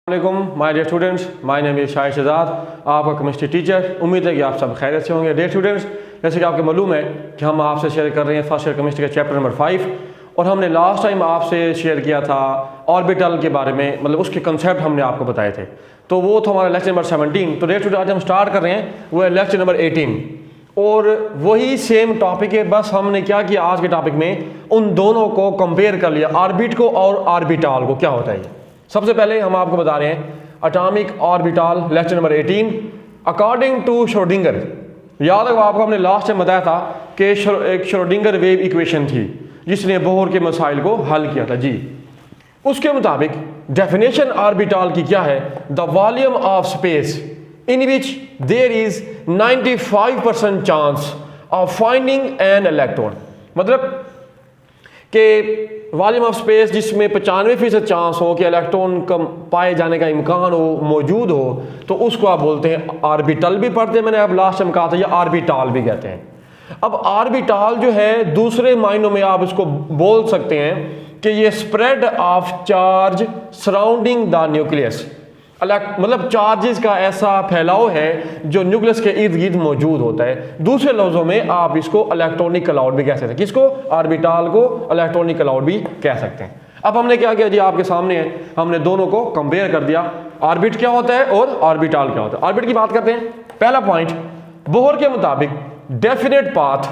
My dear students, my name is Shahid Shahzad, आपका chemistry teacher. उम्मीद है कि आप सब खैरियत से होंगे। डियर स्टूडेंट्स, जैसे कि आपको मालूम है कि हम आपसे शेयर कर रहे हैं फर्स्ट ईयर केमिस्ट्री का चैप्टर नंबर 5 और हमने लास्ट टाइम आपसे शेयर किया था ऑर्बिटल के बारे में, मतलब उसके कंसेप्ट हमने आपको बताए थे। तो वो था हमारा लेक्चर नंबर 17। तो डियर स्टूडेंट, आज हम स्टार्ट कर रहे हैं वो है लेक्चर नंबर 18 और वही सेम टॉपिक है। बस हमने क्या किया आज के टॉपिक में, उन दोनों को कंपेयर कर लिया, ऑर्बिट को और ऑर्बिटल को। क्या होता है ये? सबसे पहले हम आपको बता रहे हैं atomic orbital, lecture number 18 according to Schrodinger. याद रखो, आपको हमने लास्ट टाइम बताया था कि एक श्रोडिंगर वेव इक्वेशन थी जिसने बोहर के मसाइल को हल किया था जी। उसके मुताबिक डेफिनेशन ऑर्बिटल की क्या है? The volume of space in which there is 95% chance of finding an electron. मतलब कि वॉल्यूम ऑफ स्पेस जिसमें 95% चांस हो कि इलेक्ट्रॉन का पाए जाने का इम्कान हो, मौजूद हो, तो उसको आप बोलते हैं ऑर्बिटल भी पढ़ते हैं। मैंने अब लास्ट टाइम कहा था, या ऑर्बिटल भी कहते हैं। अब ऑर्बिटल जो है दूसरे मायनों में आप इसको बोल सकते हैं कि ये spread of charge surrounding the nucleus, मतलब चार्जेस का ऐसा फैलाव है जो न्यूक्लियस के इर्द गिर्द मौजूद होता है। दूसरे लफ्जों में आप इसको इलेक्ट्रॉनिक क्लाउड भी कह सकते हैं। किसको? ऑर्बिटल को इलेक्ट्रॉनिक क्लाउड भी कह सकते हैं। अब हमने क्या किया जी, आपके सामने है, हमने दोनों को कंपेयर कर दिया। ऑर्बिट क्या होता है और ऑर्बिटल क्या होता है। ऑर्बिट की बात करते हैं। पहला पॉइंट, बोहर के मुताबिक डेफिनेट पाथ,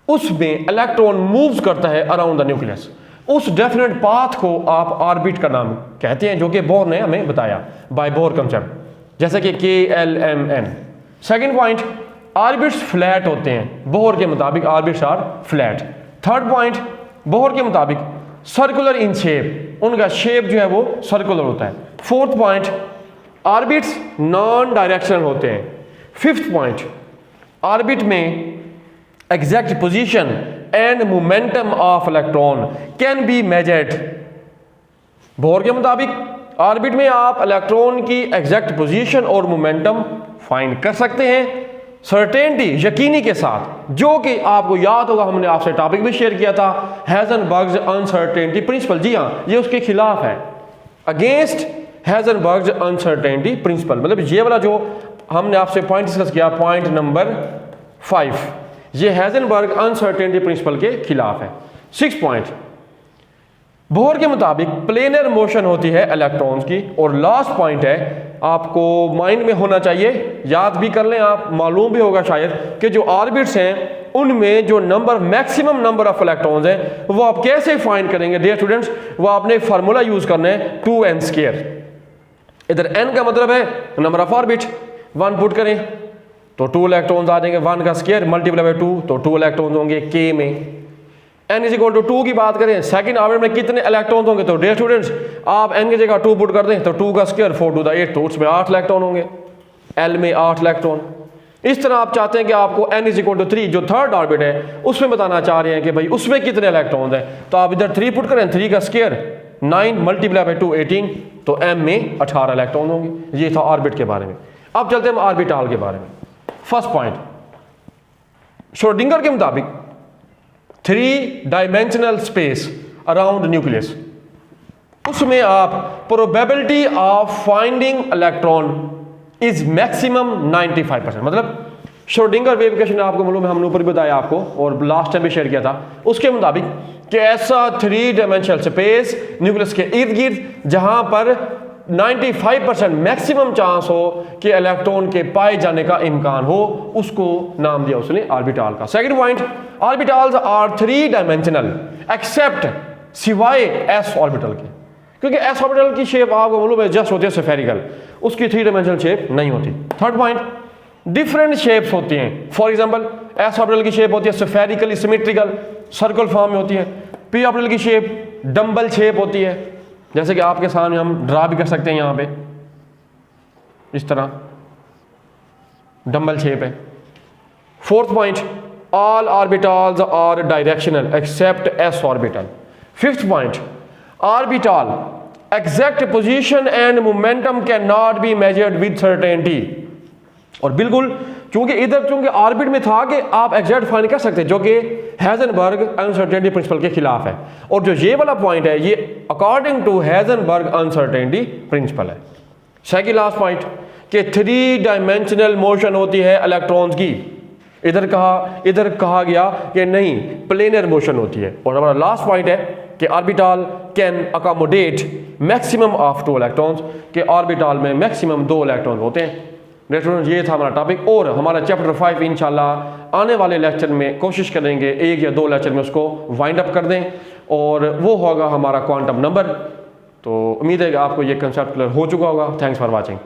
उसमें इलेक्ट्रॉन मूव्स करता है अराउंड द न्यूक्लियस। उस डेफिनेट पाथ को आप ऑर्बिट का नाम कहते हैं, जो कि बोहर ने हमें बताया बाय बोहर कंसेप्ट, जैसे कि KLMN। Second point, orbits flat होते हैं। बोहर के मुताबिक orbits are flat. Third point, Bohr के मुताबिक सर्कुलर इन शेप, उनका शेप जो है वो सर्कुलर होता है। Fourth point, orbits non directional होते हैं। फिफ्थ पॉइंट, ऑर्बिट में exact position and momentum of electron can be measured. Bohr के मुताबिक ऑर्बिट में आप इलेक्ट्रॉन की एग्जैक्ट पोजीशन और मोमेंटम फाइंड कर सकते हैं सर्टेनिटी, यकीनी के साथ, जो कि आपको याद होगा हमने आपसे टॉपिक भी शेयर किया था, हाइजेनबर्ग्स अनसर्टेनिटी प्रिंसिपल। जी हाँ, ये उसके खिलाफ है, अगेंस्ट हाइजेनबर्ग्स अनसर्टेनिटी प्रिंसिपल। मतलब ये वाला जो हमने आपसे पॉइंट डिस्कस किया, पॉइंट नंबर 5, ये हाइजेनबर्ग अनसर्टेनिटी प्रिंसिपल के खिलाफ है। 6 पॉइंट, बोहर के मुताबिक प्लेनर मोशन होती है इलेक्ट्रॉन्स की। और लास्ट पॉइंट है, आपको माइंड में होना चाहिए, याद भी कर लें आप, मालूम भी होगा शायद, कि जो ऑर्बिट्स हैं उनमें जो number, maximum number of electrons हैं, वो आप कैसे फाइंड करेंगे डियर स्टूडेंट्स? वो आपने फार्मूला यूज करना है 2n²। इधर n का मतलब है नंबर ऑफ ऑर्बिट, 1 पुट करें तो 2 इलेक्ट्रॉन्स आ जाएंगे, 1 का स्क्वायर मल्टीप्लाई बाय 2 तो 2 इलेक्ट्रॉन्स होंगे K में। n इज इक्वल टू 2 की बात करें, सेकंड ऑर्बिट में कितने इलेक्ट्रॉन्स होंगे? तो डियर स्टूडेंट्स, आप n की जगह 2 पुट कर दें तो 2 का स्क्वायर 4 टू द 8, तो उसमें 8 इलेक्ट्रॉन होंगे, L में 8 इलेक्ट्रॉन। इस तरह आप चाहते हैं कि आपको n इज इक्वल टू 3, जो थर्ड ऑर्बिट है, उसमें बताना चाह रहे हैं कि भाई उसमें कितने इलेक्ट्रॉन्स हैं, तो आप इधर 3 पुट करें, 3 का स्क्वायर 9 मल्टीप्लाई बाय 2 18, तो m में 18 इलेक्ट्रॉन होंगे। ये था ऑर्बिट के बारे में। अब चलते हैं ऑर्बिटल के बारे में। फर्स्ट पॉइंट, श्रोडिंगर के मुताबिक 3 डायमेंशनल स्पेस अराउंड न्यूक्लियस, उसमें आप probability of finding electron is maximum 95%। मतलब श्रोडिंगर वेव इक्वेशन आपको मालूम है, हमने ऊपर भी बताया आपको और लास्ट टाइम भी शेयर किया था। उसके मुताबिक कि ऐसा 3 डायमेंशनल स्पेस न्यूक्लियस के इर्द गिर्द जहां पर 95% मैक्सिमम चांस हो कि इलेक्ट्रॉन के पाए जाने का इम्कान हो, उसको नाम दिया उसने ऑर्बिटल का। Second point, orbitals are 3 dimensional except, सिवाय s ऑर्बिटल के, क्योंकि s ऑर्बिटल की शेप आपको मालूम है जस्ट होती है स्फेरिकल, उसकी 3 डायमेंशनल शेप नहीं होती। थर्ड पॉइंट, डिफरेंट शेप्स होती हैं। फॉर एग्जांपल s ऑर्बिटल की शेप होती है स्फेरिकल सिमेट्रिकल, सर्कल फॉर्म में होती है। p ऑर्बिटल की शेप डम्बल शेप होती है, जैसे कि आपके सामने हम ड्रा भी कर सकते हैं, यहां पे इस तरह डम्बल शेप है। Fourth point, all orbitals are directional except s orbital. Fifth point, orbital exact position and momentum can not be measured with certainty, और बिल्कुल चूंकि इधर चूंकि ऑर्बिट में था कि आप एग्जैक्ट फाइंड कर सकते जो कि हेजनबर्ग अनसर्टेनिटी प्रिंसिपल के खिलाफ है, और जो ये वाला पॉइंट है ये according to Heisenberg uncertainty principle है। सेकंड लास्ट पॉइंट कि 3 डायमेंशनल मोशन होती है इलेक्ट्रॉन्स की, इधर कहा गया कि नहीं प्लेनर मोशन होती है। और हमारा लास्ट पॉइंट है कि orbital can accommodate maximum of 2 electrons, कि ऑर्बिटल में मैक्सिमम 2 इलेक्ट्रॉन होते हैं। स्टूडेंट्स ये था हमारा टॉपिक, और हमारा चैप्टर 5 इंशाल्लाह आने वाले लेक्चर में कोशिश करेंगे 1 या 2 लेक्चर में उसको वाइंड अप कर दें, और वो होगा हमारा क्वांटम नंबर। तो उम्मीद है कि आपको ये कंसेप्ट क्लियर हो चुका होगा। Thanks for watching.